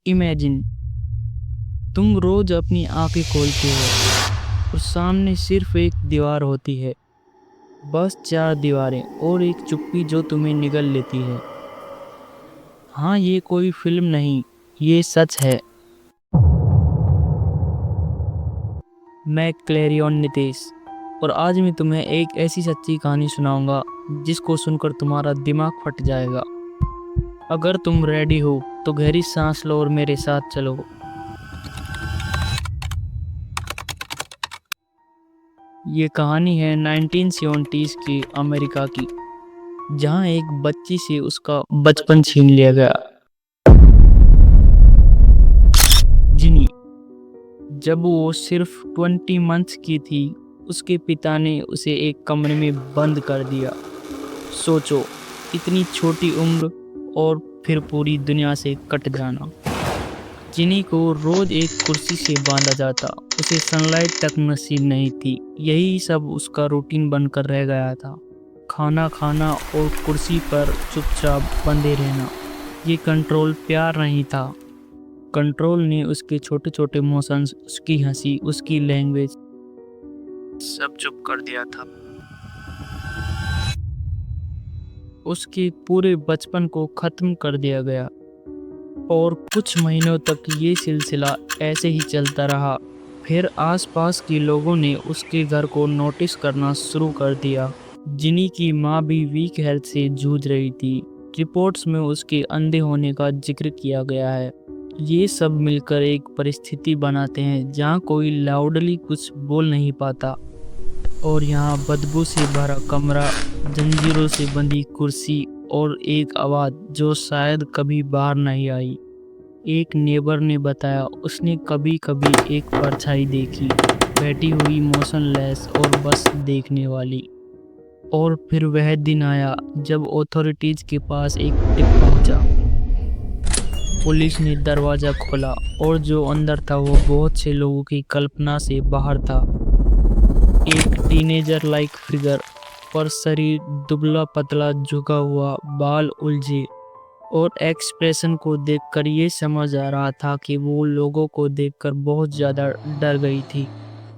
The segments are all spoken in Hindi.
इमेजिन तुम रोज अपनी आंखें खोलते हो और सामने सिर्फ एक दीवार होती है। बस चार दीवारें और एक चुप्पी जो तुम्हें निगल लेती है। हाँ, ये कोई फिल्म नहीं, ये सच है। मैं क्लेरियन नितेश और आज मैं तुम्हें एक ऐसी सच्ची कहानी सुनाऊंगा जिसको सुनकर तुम्हारा दिमाग फट जाएगा। अगर तुम रेडी हो तो गहरी सांस लो और मेरे साथ चलो। ये कहानी है 1970s की अमेरिका की, जहाँ एक बच्ची से उसका बचपन छीन लिया गया। जिनी, जब वो सिर्फ 20 मंथ्स की थी, उसके पिता ने उसे एक कमरे में बंद कर दिया। सोचो, इतनी छोटी उम्र और फिर पूरी दुनिया से कट जाना। जिनी को रोज एक कुर्सी से बांधा जाता, उसे सनलाइट तक नसीब नहीं थी। यही सब उसका रूटीन बनकर रह गया था। खाना खाना और कुर्सी पर चुपचाप बंधे रहना। ये कंट्रोल प्यार नहीं था। कंट्रोल ने उसके छोटे छोटे इमोशंस, उसकी हंसी, उसकी लैंग्वेज सब चुप कर दिया था। उसके पूरे बचपन को खत्म कर दिया गया। और कुछ महीनों तक ये सिलसिला ऐसे ही चलता रहा। फिर आसपास के लोगों ने उसके घर को नोटिस करना शुरू कर दिया। जिनी की माँ भी वीक हेल्थ से जूझ रही थी। रिपोर्ट्स में उसके अंधे होने का जिक्र किया गया है। ये सब मिलकर एक परिस्थिति बनाते हैं जहाँ कोई लाउडली कुछ बोल नहीं पाता। और यहाँ बदबू से भरा कमरा, जंजीरों से बंधी कुर्सी और एक आवाज़ जो शायद कभी बाहर नहीं आई। एक नेबर ने बताया उसने कभी कभी एक परछाई देखी, बैठी हुई, मोशनलेस और बस देखने वाली। और फिर वह दिन आया जब अथॉरिटीज के पास एक टिप पहुंचा। पुलिस ने दरवाजा खोला और जो अंदर था वो बहुत से लोगों की कल्पना से बाहर था। एक टीनेजर लाइक फिगर, पर शरीर दुबला पतला, झुका हुआ, बाल उलझे। और एक्सप्रेशन को देखकर ये समझ आ रहा था कि वो लोगों को देखकर बहुत ज़्यादा डर गई थी।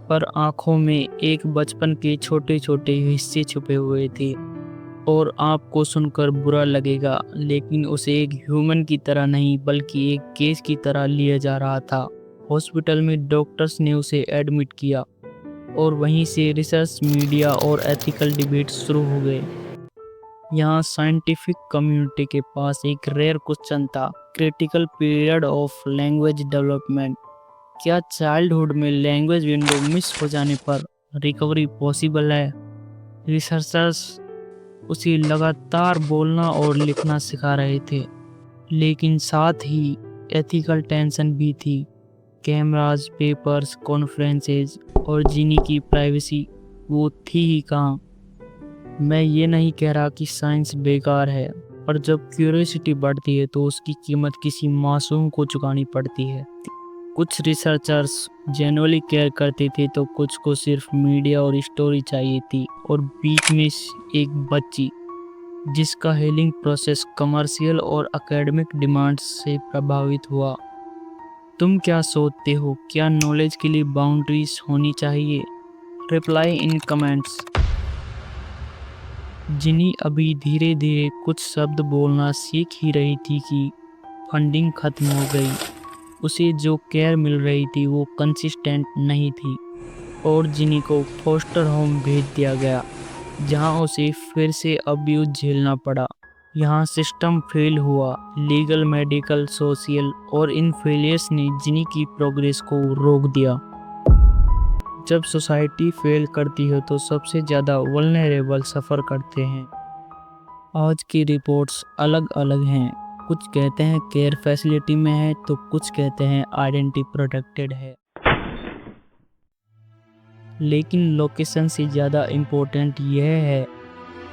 पर आंखों में एक बचपन के छोटे छोटे हिस्से छुपे हुए थे। और आपको सुनकर बुरा लगेगा, लेकिन उसे एक ह्यूमन की तरह नहीं बल्कि एक केस की तरह लिया जा रहा था। हॉस्पिटल में डॉक्टर्स ने उसे एडमिट किया और वहीं से रिसर्च, मीडिया और एथिकल डिबेट शुरू हो गए। यहाँ साइंटिफिक कम्युनिटी के पास एक रेयर क्वेश्चन था, critical period of language development. क्या चाइल्डहुड में लैंग्वेज विंडो मिस हो जाने पर रिकवरी पॉसिबल है? रिसर्चर्स उसे लगातार बोलना और लिखना सिखा रहे थे, लेकिन साथ ही एथिकल टेंशन भी थी। कैमरास, पेपर्स, कॉन्फ्रेंसेस और जिनी की प्राइवेसी वो थी ही कहाँ। मैं ये नहीं कह रहा कि साइंस बेकार है, पर जब क्यूरियोसिटी बढ़ती है तो उसकी कीमत किसी मासूम को चुकानी पड़ती है। कुछ रिसर्चर्स जेन्युइनली केयर करते थे तो कुछ को सिर्फ मीडिया और स्टोरी चाहिए थी। और बीच में एक बच्ची जिसका हीलिंग प्रोसेस कमर्शियल और एकेडमिक डिमांड्स से प्रभावित हुआ। तुम क्या सोचते हो, क्या नॉलेज के लिए बाउंड्रीज होनी चाहिए? Reply in comments. जिनी अभी धीरे धीरे कुछ शब्द बोलना सीख ही रही थी कि फंडिंग खत्म हो गई। उसे जो केयर मिल रही थी वो कंसिस्टेंट नहीं थी। और जिनी को फोस्टर होम भेज दिया गया, जहां उसे फिर से अब्यूज झेलना पड़ा। यहाँ सिस्टम फेल हुआ, लीगल, मेडिकल, सोशल, और इन फेलियर्स ने जिनी की प्रोग्रेस को रोक दिया। जब सोसाइटी फेल करती है तो सबसे ज़्यादा वल्नरेबल सफ़र करते हैं। आज की रिपोर्ट्स अलग अलग हैं। कुछ कहते हैं केयर फैसिलिटी में है तो कुछ कहते हैं आइडेंटिटी प्रोटेक्टेड है। लेकिन लोकेशन से ज़्यादा इम्पोर्टेंट यह है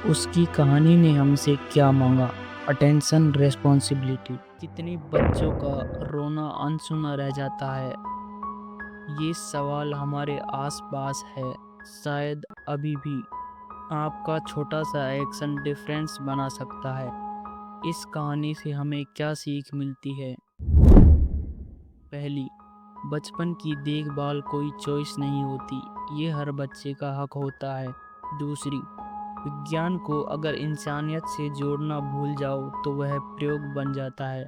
उसकी कहानी ने हमसे क्या मांगा। Attention, responsibility. कितने बच्चों का रोना अनसुना रह जाता है? ये सवाल हमारे आसपास है, शायद अभी भी। आपका छोटा सा एक्शन डिफरेंस बना सकता है। इस कहानी से हमें क्या सीख मिलती है? पहली, बचपन की देखभाल कोई चॉइस नहीं होती, ये हर बच्चे का हक होता है। दूसरी, विज्ञान को अगर इंसानियत से जोड़ना भूल जाओ तो वह प्रयोग बन जाता है।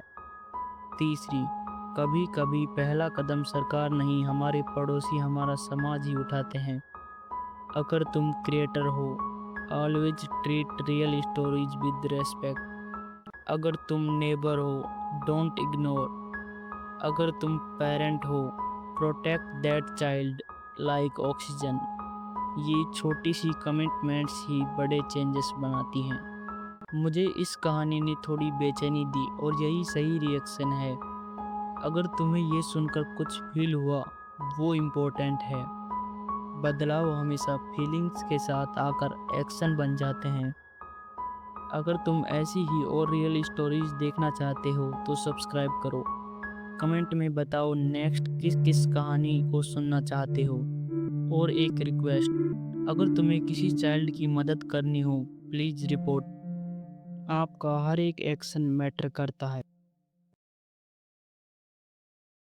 तीसरी, कभी कभी पहला कदम सरकार नहीं, हमारे पड़ोसी, हमारा समाज ही उठाते हैं। अगर तुम क्रिएटर हो, always treat real stories with respect. अगर तुम नेबर हो, डोंट इग्नोर। अगर तुम पेरेंट हो, protect that child like oxygen. ये छोटी सी कमिटमेंट्स ही बड़े चेंजेस बनाती हैं। मुझे इस कहानी ने थोड़ी बेचैनी दी और यही सही रिएक्शन है। अगर तुम्हें ये सुनकर कुछ फील हुआ, वो इम्पोर्टेंट है। बदलाव हमेशा फीलिंग्स के साथ आकर एक्शन बन जाते हैं। अगर तुम ऐसी ही और रियल स्टोरीज देखना चाहते हो तो सब्सक्राइब करो। कमेंट में बताओ नेक्स्ट किस किस कहानी को सुनना चाहते हो। और एक रिक्वेस्ट, अगर तुम्हें किसी चाइल्ड की मदद करनी हो, प्लीज़ रिपोर्ट। आपका हर एक एक्शन मैटर करता है।